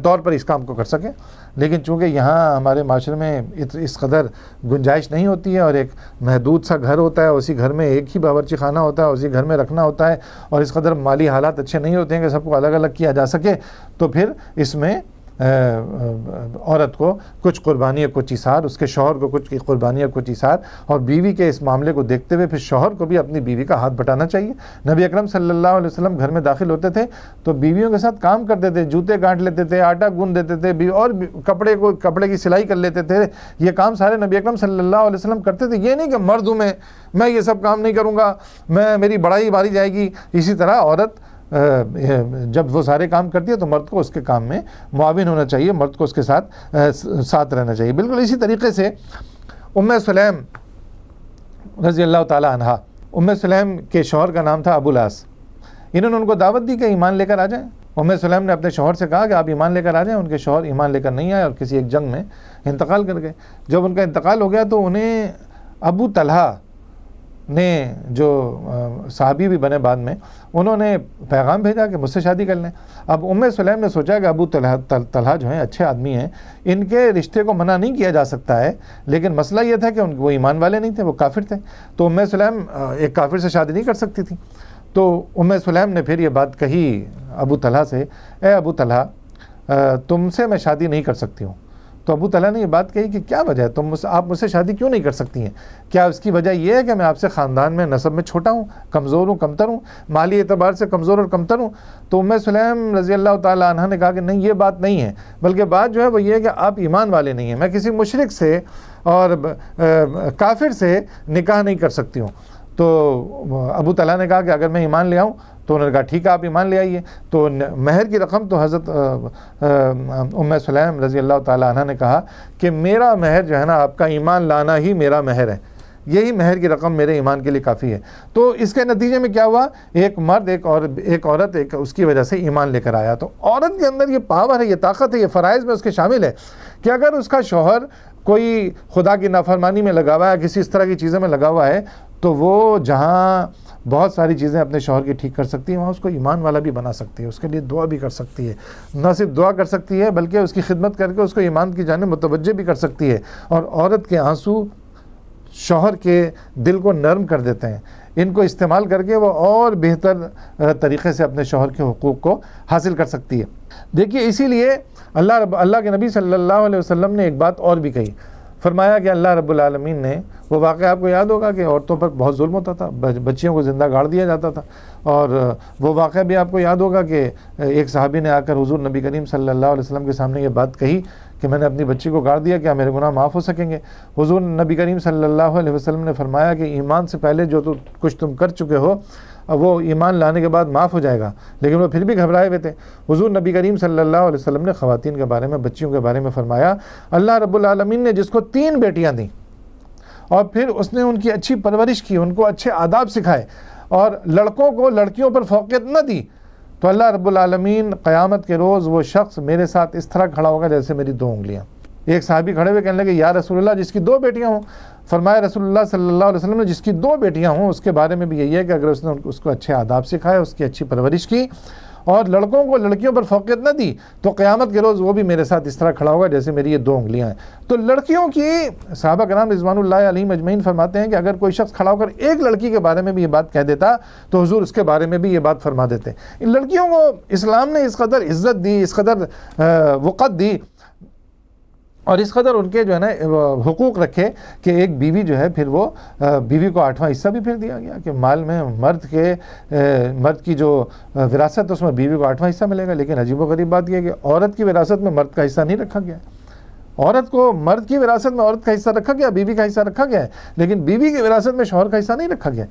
طور پر اس کام کو کر سکیں۔ لیکن چونکہ یہاں ہمارے معاشرے میں اس قدر گنجائش نہیں ہوتی ہے، اور ایک محدود سا گھر ہوتا ہے، اسی گھر میں ایک ہی باورچی خانہ ہوتا ہے، اسی گھر میں رکھنا ہوتا ہے، اور اس قدر مالی حالات اچھے نہیں ہوتے ہیں کہ سب کو الگ الگ کیا جا سکے، تو پھر اس میں عورت کو کچھ قربانی کچھ ایثار، اس کے شوہر کو کچھ قربانی کچھ ایثار، اور بیوی کے اس معاملے کو دیکھتے ہوئے پھر شوہر کو بھی اپنی بیوی کا ہاتھ بٹانا چاہیے۔ نبی اکرم صلی اللہ علیہ وسلم گھر میں داخل ہوتے تھے تو بیویوں کے ساتھ کام کرتے تھے، جوتے گانٹ لیتے تھے، آٹا گوندھ دیتے تھے، اور کپڑے کی سلائی کر لیتے تھے۔ یہ کام سارے نبی اکرم صلی اللہ علیہ وسلم کرتے تھے۔ یہ نہیں کہ مرد ہوں میں یہ سب کام نہیں کروں گا، میری بڑائی باری جائے گی۔ اسی طرح عورت جب وہ سارے کام کرتی ہے تو مرد کو اس کے کام میں معاون ہونا چاہیے، مرد کو اس کے ساتھ رہنا چاہیے۔ بالکل اسی طریقے سے ام سلیم رضی اللہ تعالی عنہا، ام سلیم کے شوہر کا نام تھا ابو العاص، انہوں نے ان کو دعوت دی کہ ایمان لے کر آ جائیں۔ ام سلیم نے اپنے شوہر سے کہا کہ آپ ایمان لے کر آ جائیں۔ ان کے شوہر ایمان لے کر نہیں آئے اور کسی ایک جنگ میں انتقال کر گئے۔ جب ان کا انتقال ہو گیا تو انہیں ابو طلحہ نے، جو صحابی بھی بنے بعد میں، انہوں نے پیغام بھیجا کہ مجھ سے شادی کر لیں۔ اب ام سلیم نے سوچا کہ ابو طلحہ جو ہیں اچھے آدمی ہیں، ان کے رشتے کو منع نہیں کیا جا سکتا ہے، لیکن مسئلہ یہ تھا کہ وہ ایمان والے نہیں تھے، وہ کافر تھے، تو ام سلیم ایک کافر سے شادی نہیں کر سکتی تھی۔ تو ام سلیم نے پھر یہ بات کہی ابو طلحہ سے، اے ابو طلحہ، تم سے میں شادی نہیں کر سکتی ہوں۔ تو ابو طلحہ نے یہ بات کہی کہ کیا وجہ ہے، آپ مجھ سے شادی کیوں نہیں کر سکتی ہیں؟ کیا اس کی وجہ یہ ہے کہ میں آپ سے خاندان میں نسب میں چھوٹا ہوں، کمزور ہوں، کمتر ہوں، مالی اعتبار سے کمزور اور کمتر ہوں؟ تو ام سلیم رضی اللہ تعالی عنہ نے کہا کہ نہیں، یہ بات نہیں ہے، بلکہ بات جو ہے وہ یہ ہے کہ آپ ایمان والے نہیں ہیں، میں کسی مشرک سے اور کافر سے نکاح نہیں کر سکتی ہوں۔ تو ابو طلحہ نے کہا کہ اگر میں ایمان لے آؤں، تو انہوں نے کہا ٹھیک ہے آپ ایمان لے آئیے۔ تو مہر کی رقم تو حضرت ام سلیم رضی اللہ تعالی عنہ نے کہا کہ میرا مہر جو ہے نا، آپ کا ایمان لانا ہی میرا مہر ہے، یہی مہر کی رقم میرے ایمان کے لیے کافی ہے۔ تو اس کے نتیجے میں کیا ہوا، ایک مرد ایک عورت اس کی وجہ سے ایمان لے کر آیا۔ تو عورت کے اندر یہ پاور ہے، یہ طاقت ہے، یہ فرائض میں اس کے شامل ہے کہ اگر اس کا شوہر کوئی خدا کی نافرمانی میں لگا ہوا ہے، کسی اس طرح کی چیزوں میں لگا ہوا ہے، تو وہ جہاں بہت ساری چیزیں اپنے شوہر کی ٹھیک کر سکتی ہے، وہاں اس کو ایمان والا بھی بنا سکتی ہے، اس کے لیے دعا بھی کر سکتی ہے، نہ صرف دعا کر سکتی ہے بلکہ اس کی خدمت کر کے اس کو ایمان کی جانب متوجہ بھی کر سکتی ہے۔ اور عورت کے آنسو شوہر کے دل کو نرم کر دیتے ہیں، ان کو استعمال کر کے وہ اور بہتر طریقے سے اپنے شوہر کے حقوق کو حاصل کر سکتی ہے۔ دیکھیے اسی لیے اللہ کے نبی صلی اللہ علیہ وسلم نے ایک بات اور بھی کہی، فرمایا کہ اللہ رب العالمین نے، وہ واقعہ آپ کو یاد ہوگا کہ عورتوں پر بہت ظلم ہوتا تھا، بچیوں کو زندہ گاڑ دیا جاتا تھا، اور وہ واقعہ بھی آپ کو یاد ہوگا کہ ایک صحابی نے آ کر حضور نبی کریم صلی اللہ علیہ وسلم کے سامنے یہ بات کہی کہ میں نے اپنی بچی کو گاڑ دیا، کیا میرے گناہ معاف ہو سکیں گے؟ حضور نبی کریم صلی اللہ علیہ وسلم نے فرمایا کہ ایمان سے پہلے جو کچھ تم کر چکے ہو وہ ایمان لانے کے بعد معاف ہو جائے گا۔ لیکن وہ پھر بھی گھبرائے ہوئے تھے۔ حضور نبی کریم صلی اللہ علیہ وسلم نے خواتین کے بارے میں، بچیوں کے بارے میں فرمایا، اللہ رب العالمین نے جس کو 3 بیٹیاں دیں اور پھر اس نے ان کی اچھی پرورش کی، ان کو اچھے آداب سکھائے، اور لڑکوں کو لڑکیوں پر فوقیت نہ دی، تو اللہ رب العالمین قیامت کے روز وہ شخص میرے ساتھ اس طرح کھڑا ہوگا جیسے میری 2 انگلیاں۔ ایک صحابی کھڑے ہوئے کہنے لگے یا رسول اللہ، جس کی 2 بیٹیاں ہوں؟ فرمایا رسول اللہ صلی اللہ علیہ وسلم نے جس کی 2 بیٹیاں ہوں اس کے بارے میں بھی یہی ہے کہ اگر اس نے اس کو اچھے آداب سکھائے، اس کی اچھی پرورش کی، اور لڑکوں کو لڑکیوں پر فوقیت نہ دی، تو قیامت کے روز وہ بھی میرے ساتھ اس طرح کھڑا ہوگا جیسے میری یہ 2 انگلیاں ہیں۔ تو لڑکیوں کی صحابہ کرام رضوان اللہ علیہم اجمعین فرماتے ہیں کہ اگر کوئی شخص کھڑا ہو کر ایک لڑکی کے بارے میں بھی یہ بات کہہ دیتا تو حضور اس کے بارے میں بھی یہ بات فرما دیتے۔ ان لڑکیوں کو اسلام نے اس قدر عزت دی، اس قدر وقت دی، اور اس قدر ان کے جو ہے نا حقوق رکھے کہ ایک بیوی جو ہے پھر وہ بیوی کو 8واں حصہ بھی پھر دیا گیا کہ مال میں مرد کی جو وراثت ہے اس میں بیوی کو 8واں حصہ ملے گا۔ لیکن عجیب و غریب بات یہ ہے کہ عورت کی وراثت میں مرد کا حصہ نہیں رکھا گیا ہے۔ عورت کو مرد کی وراثت میں عورت کا حصہ رکھا گیا، بیوی کا حصہ رکھا گیا ہے، لیکن بیوی کی وراثت میں شوہر کا حصہ نہیں رکھا گیا۔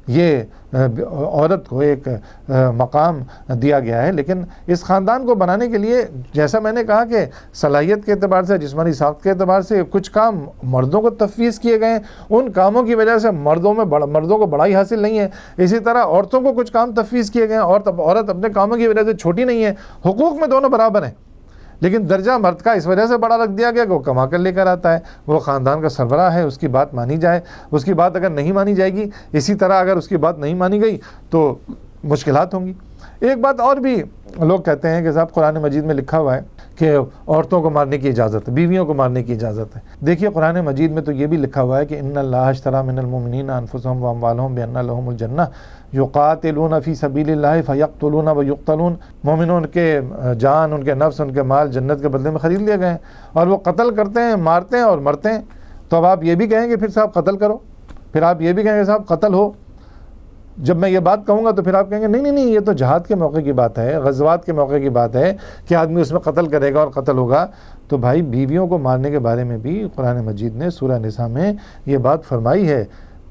یہ عورت کو ایک مقام دیا گیا ہے، لیکن اس خاندان کو بنانے کے لیے جیسا میں نے کہا کہ صلاحیت کے اعتبار سے، جسمانی ساخت کے اعتبار سے کچھ کام مردوں کو تفویض کیے گئے ہیں، ان کاموں کی وجہ سے مردوں کو بڑائی حاصل نہیں ہے۔ اسی طرح عورتوں کو کچھ کام تفویض کیے گئے ہیں، عورت اپنے کاموں کی وجہ سے چھوٹی نہیں ہے، حقوق میں دونوں برابر ہیں، لیکن درجہ مرد کا اس وجہ سے بڑا رکھ دیا گیا کہ وہ کما کر لے کر آتا ہے، وہ خاندان کا سربراہ ہے، اس کی بات مانی جائے، اس کی بات اگر نہیں مانی جائے گی، اسی طرح اگر اس کی بات نہیں مانی گئی تو مشکلات ہوں گی۔ ایک بات اور بھی لوگ کہتے ہیں کہ صاحب قرآن مجید میں لکھا ہوا ہے کہ عورتوں کو مارنے کی اجازت ہے، بیویوں کو مارنے کی اجازت ہے۔ دیکھیے قرآن مجید میں تو یہ بھی لکھا ہوا ہے کہ ان اللہ اشتری من المؤمنین انفسهم واموالهم بان لهم الجنہ یقاتلون فی سبیل اللہ فیقتلون ویقتلون، مومنوں کے جان، ان کے نفس، ان کے مال جنت کے بدلے میں خرید لیے گئے ہیں، اور وہ قتل کرتے ہیں، مارتے ہیں اور مرتے ہیں۔ تو اب آپ یہ بھی کہیں گے پھر صاحب قتل کرو، پھر آپ یہ بھی کہیں گے صاحب قتل ہو۔ جب میں یہ بات کہوں گا تو پھر آپ کہیں گے نہیں نہیں نہیں، یہ تو جہاد کے موقع کی بات ہے، غزوات کے موقع کی بات ہے کہ آدمی اس میں قتل کرے گا اور قتل ہوگا۔ تو بھائی بیویوں کو مارنے کے بارے میں بھی قرآن مجید نے سورہ نساء میں یہ بات فرمائی ہے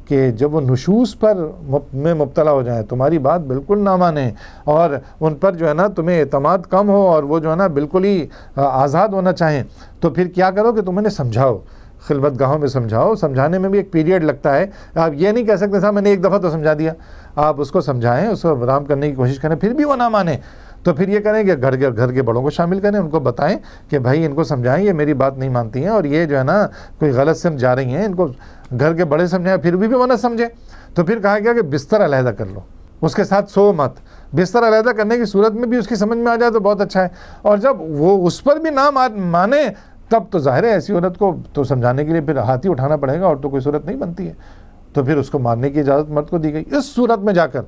کہ جب وہ نشوز میں مبتلا ہو جائیں، تمہاری بات بالکل نہ مانیں اور ان پر جو ہے نا تمہیں اعتماد کم ہو اور وہ جو ہے نا بالکل ہی آزاد ہونا چاہیں، تو پھر کیا کرو کہ تم انہیں سمجھاؤ، خلوت گاہوں میں سمجھاؤ۔ سمجھانے میں بھی ایک پیریڈ لگتا ہے، آپ یہ نہیں کہہ سکتے صاحب میں نے ایک دفعہ تو سمجھا دیا۔ آپ اس کو سمجھائیں، اس کو آرام کرنے کی کوشش کریں، پھر بھی وہ نہ مانیں تو پھر یہ کریں کہ گھر کے بڑوں کو شامل کریں، ان کو بتائیں کہ بھائی ان کو سمجھائیں، یہ میری بات نہیں مانتی ہیں اور یہ جو ہے نا کوئی غلط سمجھ جا رہی ہیں، ان کو گھر کے بڑے سمجھائیں، پھر بھی وہ نہ سمجھے تو پھر کہا گیا کہ بستر علیحدہ کر لو، اس کے ساتھ سو مت۔ بستر علیحدہ کرنے کی صورت میں بھی اس کی سمجھ میں آ جائے تو بہت اچھا ہے، اور جب وہ اس پر بھی نہ مانے تب تو ظاہر ہے ایسی عورت کو تو سمجھانے کے لیے پھر ہاتھ ہی اٹھانا پڑے گا، اور تو کوئی صورت نہیں بنتی ہے، تو پھر اس کو مارنے کی اجازت مرد کو دی گئی۔ اس صورت میں جا کر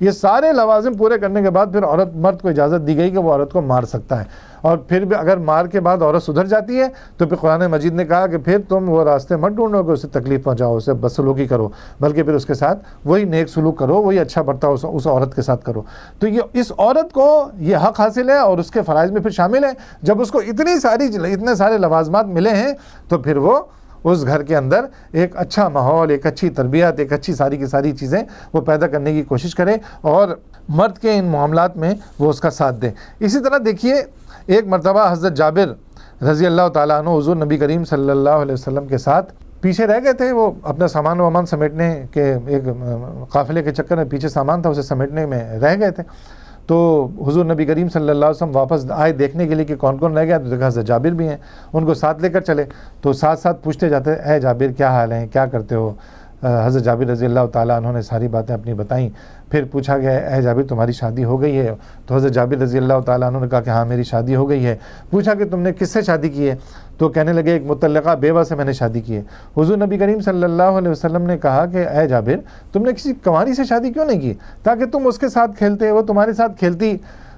یہ سارے لوازم پورے کرنے کے بعد پھر مرد کو اجازت دی گئی کہ وہ عورت کو مار سکتا ہے، اور پھر بھی اگر مار کے بعد عورت سدھر جاتی ہے تو پھر قرآن مجید نے کہا کہ پھر تم وہ راستے مت ڈھونڈو کہ اسے تکلیف پہنچاؤ، اسے بدسلوکی کرو، بلکہ پھر اس کے ساتھ وہی نیک سلوک کرو، وہی اچھا برتاؤ اس عورت کے ساتھ کرو۔ تو یہ اس عورت کو یہ حق حاصل ہے اور اس کے فرائض میں پھر شامل ہے۔ جب اس کو اتنے سارے لوازمات ملے ہیں تو پھر وہ اس گھر کے اندر ایک اچھا ماحول، ایک اچھی تربیت، ایک اچھی ساری کی ساری چیزیں وہ پیدا کرنے کی کوشش کرے اور مرد کے ان معاملات میں وہ اس کا ساتھ دے۔ اسی طرح دیکھیے ایک مرتبہ حضرت جابر رضی اللہ تعالیٰ عنہ حضور نبی کریم صلی اللہ علیہ وسلم کے ساتھ پیچھے رہ گئے تھے، وہ اپنا سامان وامان سمیٹنے کے ایک قافلے کے چکر میں پیچھے سامان تھا، اسے سمیٹنے میں رہ گئے تھے۔ تو حضور نبی کریم صلی اللہ علیہ وسلم واپس آئے دیکھنے کے لیے کہ کون کون رہ گیا، تو دیکھا حضرت جابر بھی ہیں، ان کو ساتھ لے کر چلے، تو ساتھ ساتھ پوچھتے جاتے اے جابر کیا حال ہیں، کیا کرتے ہو۔ حضرت جابر رضی اللہ تعالیٰ عنہ نے ساری باتیں اپنی بتائیں۔ پھر پوچھا گیا اے جابر تمہاری شادی ہو گئی ہے، تو حضرت جابر رضی اللہ تعالیٰ عنہ نے کہا کہ ہاں میری شادی ہو گئی ہے۔ پوچھا کہ تم نے کس سے شادی کی ہے، تو کہنے لگے ایک مطلقہ بیوہ سے میں نے شادی کی ہے۔ حضور نبی کریم صلی اللہ علیہ وسلم نے کہا کہ اے جابر تم نے کسی کنواری سے شادی کیوں نہیں کی، تاکہ تم اس کے ساتھ کھیلتے، وہ تمہارے ساتھ کھیلتی۔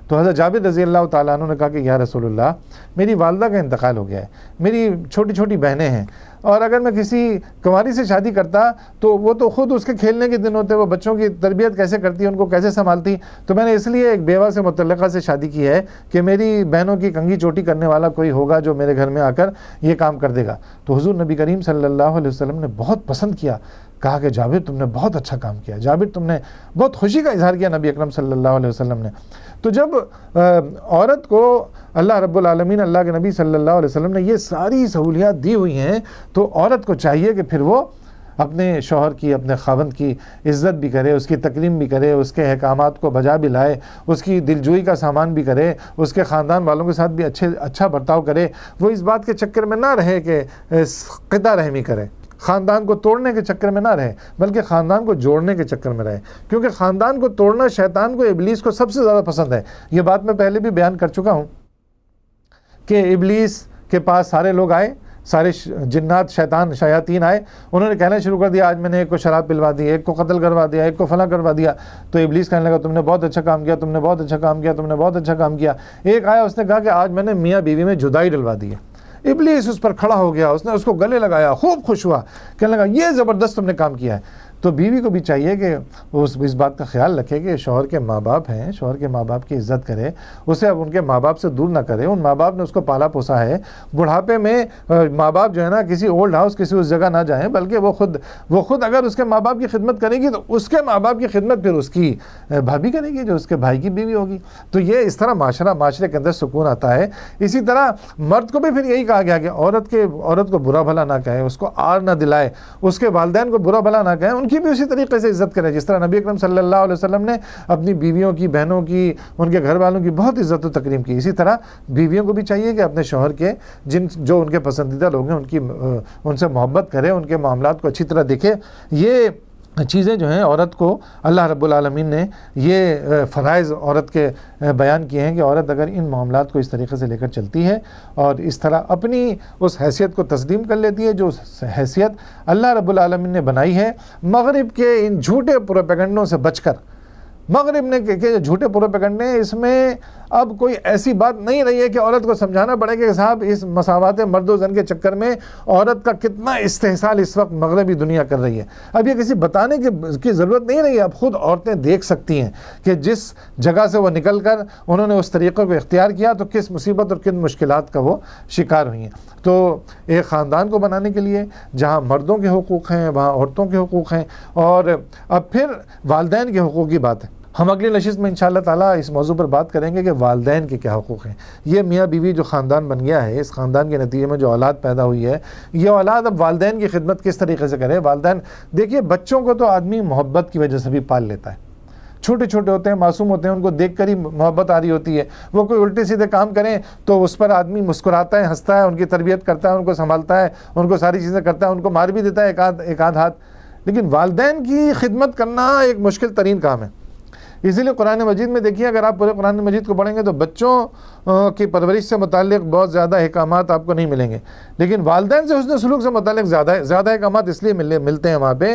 تو حضرت جابر رضی اللہ تعالیٰ عنہ نے کہا کہ یا رسول اللہ میری والدہ کا انتقال ہو گیا ہے، میری چھوٹی چھوٹی بہنیں ہیں، اور اگر میں کسی کنواری سے شادی کرتا تو وہ تو خود اس کے کھیلنے کے دن ہوتے، وہ بچوں کی تربیت کیسے کرتی، ان کو کیسے سنبھالتی، تو میں نے اس لیے ایک بیوہ سے مطلقہ سے شادی کی ہے کہ میری بہنوں کی کنگھی چوٹی کرنے والا کوئی ہوگا جو میرے گھر میں آ کر یہ کام کر دے گا۔ تو حضور نبی کریم صلی اللہ علیہ وسلم نے بہت پسند کیا، کہا کہ جابر تم نے بہت اچھا کام کیا، جابر تم نے بہت خوشی کا اظہار کیا نبی اکرم صلی اللہ علیہ وسلم نے۔ تو جب عورت کو اللہ رب العالمین، اللہ کے نبی صلی اللہ علیہ وسلم نے یہ ساری سہولیات دی ہوئی ہیں، تو عورت کو چاہیے کہ پھر وہ اپنے شوہر کی، اپنے خاوند کی عزت بھی کرے، اس کی تکریم بھی کرے، اس کے احکامات کو بجا بھی لائے، اس کی دلجوئی کا سامان بھی کرے، اس کے خاندان والوں کے ساتھ بھی اچھا برتاؤ کرے۔ وہ اس بات کے چکر میں نہ رہے کہ قطع رحمی کرے، خاندان کو توڑنے کے چکر میں نہ رہے، بلکہ خاندان کو جوڑنے کے چکر میں رہے، کیونکہ خاندان کو توڑنا شیطان کو، ابلیس کو سب سے زیادہ پسند ہے۔ یہ بات میں پہلے بھی بیان کر چکا ہوں کہ ابلیس کے پاس سارے لوگ آئے، سارے جنات، شیاطین آئے، انہوں نے کہنا شروع کر دیا آج میں نے ایک کو شراب پلوا دی، ایک کو قتل کروا دیا، ایک کو فلاں کروا دیا۔ تو ابلیس کہنے لگا تم نے بہت اچھا کام کیا، تم نے بہت اچھا کام کیا، تم نے بہت اچھا کام کیا۔ ایک آیا، اس نے کہا کہ آج میں نے میاں بیوی میں جدائی ڈلوا دی ہے۔ ابلیس اس پر کھڑا ہو گیا، اس نے اس کو گلے لگایا، خوب خوش ہوا، کہنے لگا یہ زبردست تم نے کام کیا ہے۔ تو بیوی کو بھی چاہیے کہ اس بات کا خیال رکھے کہ شوہر کے ماں باپ ہیں، شوہر کے ماں باپ کی عزت کرے، اسے اب ان کے ماں باپ سے دور نہ کرے۔ ان ماں باپ نے اس کو پالا پوسا ہے، بڑھاپے میں ماں باپ جو ہے نا کسی اولڈ ہاؤس، کسی اس جگہ نہ جائیں، بلکہ وہ خود اگر اس کے ماں باپ کی خدمت کرے گی تو اس کے ماں باپ کی خدمت پھر اس کی بھابھی کرے گی جو اس کے بھائی کی بیوی ہوگی۔ تو یہ اس طرح معاشرے کے اندر سکون آتا ہے۔ اسی طرح مرد کو بھی پھر یہی کہا گیا کہ عورت کو برا بھلا نہ کہے، اس کو آر نہ دلائے، اس کے والدین کو برا بھلا نہ کہے، ان ان کی بھی اسی طریقے سے عزت کریں جس طرح نبی اکرم صلی اللہ علیہ وسلم نے اپنی بیویوں کی، بہنوں کی، ان کے گھر والوں کی بہت عزت و تکریم کی. اسی طرح بیویوں کو بھی چاہیے کہ اپنے شوہر کے جو ان کے پسندیدہ لوگ ہیں ان سے محبت کرے، ان کے معاملات کو اچھی طرح دیکھے. یہ چیزیں جو ہیں عورت کو اللہ رب العالمین نے یہ فرائض عورت کے بیان کیے ہیں کہ عورت اگر ان معاملات کو اس طریقے سے لے کر چلتی ہے اور اس طرح اپنی اس حیثیت کو تسلیم کر لیتی ہے جو حیثیت اللہ رب العالمین نے بنائی ہے، مغرب کے ان جھوٹے پروپیگنڈوں سے بچ کر. مغرب نے کہ جھوٹے پروپیگنڈے، اس میں اب کوئی ایسی بات نہیں رہی ہے کہ عورت کو سمجھانا پڑے کہ صاحب اس مساوات مرد و زن کے چکر میں عورت کا کتنا استحصال اس وقت مغربی دنیا کر رہی ہے. اب یہ کسی بتانے کی ضرورت نہیں رہی ہے. اب خود عورتیں دیکھ سکتی ہیں کہ جس جگہ سے وہ نکل کر انہوں نے اس طریقے کو اختیار کیا تو کس مصیبت اور کن مشکلات کا وہ شکار ہوئی ہیں. تو ایک خاندان کو بنانے کے لیے جہاں مردوں کے حقوق ہیں وہاں عورتوں کے حقوق ہیں، اور اب پھر والدین کے حقوق کی بات ہے. ہم اگلی نشست میں انشاءاللہ تعالیٰ اس موضوع پر بات کریں گے کہ والدین کے کیا حقوق ہیں. یہ میاں بیوی جو خاندان بن گیا ہے، اس خاندان کے نتیجے میں جو اولاد پیدا ہوئی ہے، یہ اولاد اب والدین کی خدمت کس طریقے سے کرے. والدین دیکھیے، بچوں کو تو آدمی محبت کی وجہ سے بھی پال لیتا ہے. چھوٹے چھوٹے ہوتے ہیں، معصوم ہوتے ہیں، ان کو دیکھ کر ہی محبت آ رہی ہوتی ہے. وہ کوئی الٹے سیدھے کام کریں تو اس پر آدمی مسکراتا ہے، ہنستا ہے، ان کی تربیت کرتا ہے، ان کو سنبھالتا ہے، ان کو ساری چیزیں کرتا ہے، ان کو مار بھی دیتا ہے ایک آدھ ہاتھ. لیکن والدین کی خدمت کرنا ایک مشکل ترین کام ہے. اسی لیے قرآن مجید میں دیکھیے، اگر آپ پورے قرآن مجید کو پڑھیں گے تو بچوں کی پرورش سے متعلق بہت زیادہ احکامات آپ کو نہیں ملیں گے، لیکن والدین سے حسن سلوک سے متعلق زیادہ احکامات اس لیے ملتے ہیں وہاں پہ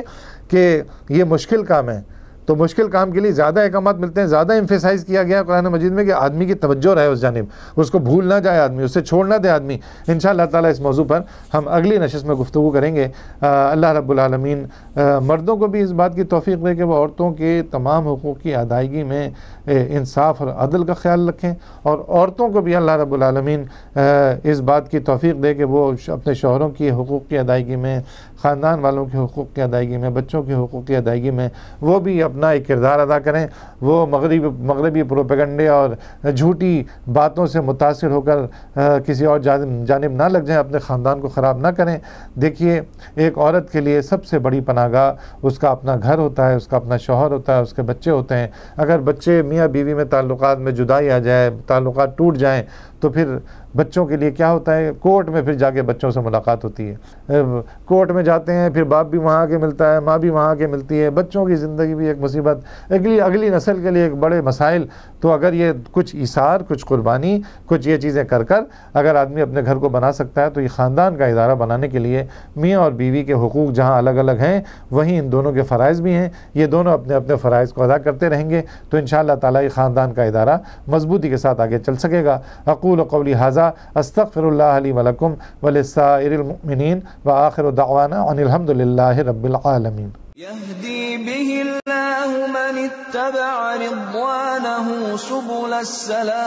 کہ یہ مشکل کام ہے. تو مشکل کام کے لیے زیادہ احکامات ملتے ہیں، زیادہ ایمفیسائز کیا گیا قرآن مجید میں کہ آدمی کی توجہ رہے اس جانب، اس کو بھول نہ جائے آدمی، اسے چھوڑ نہ دے آدمی. انشاءاللہ تعالیٰ اس موضوع پر ہم اگلی نشست میں گفتگو کریں گے. اللہ رب العالمین مردوں کو بھی اس بات کی توفیق دے کہ وہ عورتوں کے تمام حقوق کی ادائیگی میں انصاف اور عدل کا خیال رکھیں، اور عورتوں کو بھی اللہ رب العالمین اس بات کی توفیق دے کہ وہ اپنے شوہروں کی حقوق کی ادائیگی میں، خاندان والوں کے حقوق کی ادائیگی میں، بچوں کے حقوق کی ادائیگی میں وہ بھی اپنا ایک کردار ادا کریں. وہ مغربی پروپیگنڈے اور جھوٹی باتوں سے متاثر ہو کر کسی اور جانب نہ لگ جائیں، اپنے خاندان کو خراب نہ کریں. دیکھیے، ایک عورت کے لیے سب سے بڑی پناہ گاہ اس کا اپنا گھر ہوتا ہے، اس کا اپنا شوہر ہوتا ہے، اس کے بچے ہوتے ہیں. اگر بچے میاں بیوی میں تعلقات میں جدائی آ جائے، تعلقات ٹوٹ جائیں، تو پھر بچوں کے لیے کیا ہوتا ہے؟ کورٹ میں پھر جا کے بچوں سے ملاقات ہوتی ہے. کورٹ میں جاتے ہیں، پھر باپ بھی وہاں آ کے ملتا ہے، ماں بھی وہاں آ کے ملتی ہے. بچوں کی زندگی بھی ایک مصیبت، اگلی نسل کے لیے ایک بڑے مسائل. تو اگر یہ کچھ ایثار، کچھ قربانی، کچھ یہ چیزیں کر اگر آدمی اپنے گھر کو بنا سکتا ہے تو یہ خاندان کا ادارہ بنانے کے لیے میاں اور بیوی کے حقوق جہاں الگ الگ ہیں وہیں ان دونوں کے فرائض بھی ہیں. یہ دونوں اپنے اپنے فرائض کو ادا کرتے رہیں گے تو انشاءاللہ تعالیٰ یہ خاندان کا ادارہ مضبوطی کے ساتھ آگے چل سکے گا. اقول قولی ھذا استغفر اللہ لی ولکم ولسائر المؤمنین وآخر دعوانا ان الحمد للہ رب العالمین. يهدي به الله من اتبع رضوانه سبل السلام